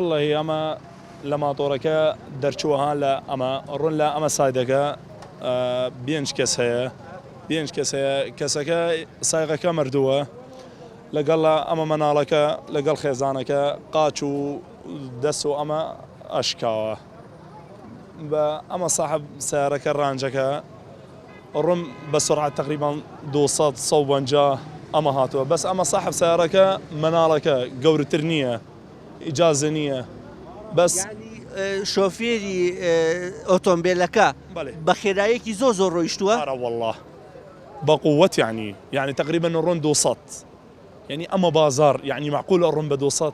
والله أما لما طورك درشوها لا أما رون لا أما سايدك بينش كسها بينش كسك صايغك مردوه لقال أما منالك لقال خيزانك قاتشو دسو أما أشكاوه أما صاحب سيارك الرانجك الرم بسرعة تقريبا دوصات صوبا جا أما هاتوا بس أما صاحب سيارك منالك قور ترنية إجازنية بس يعني شوفيري أوتومبيلكا بخيرايكي زوزو رويشتوا أرى والله بقوة يعني تقريبا الرن دوصات يعني أما بازار يعني معقول الرن بدوصات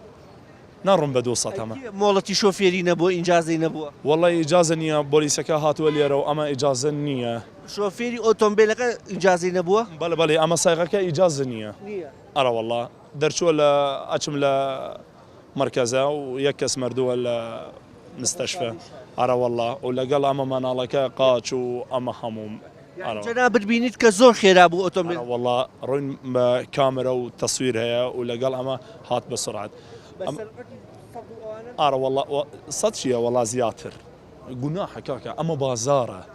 نارم بدوصات أما مولتي شوفيري نبو إنجازي نبو والله إجازة نية بوليسكا هاتوا اليرو أما إجازة نية شوفيري أوتومبيلكا إنجازي نبو بله أما صايغك إجازة نية أرى والله درشوا لا أشم لا مركزه ويكس مردوه المستشفى أرى والله ولا قال أما منالك قاتشو أما هموم يعني جناب بينيت كزور خير أبو أوتومبيل والله رون كاميرا وتصوير هي ولا قال أما هات بسرعة أرى والله صدشية والله زياتر قلنا حكاكا أما بازارة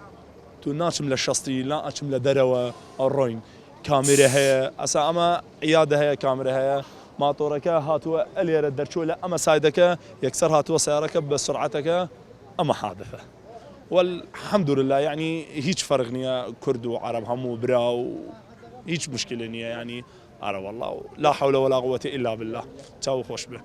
تو ناشم للشخصي لا أشم لدروة الروين كاميرا هي أسا أما عيادة هي كاميرا هي ما طورك هاتوا الير الدرشو لا أما سايدك يكسر هاتوا سيارك بسرعتك أما حادثة والحمد لله يعني هيج فرقني كرد وعرب همو براو هيج مشكلة يعني أرى والله لا حول ولا قوة إلا بالله تاو خوش به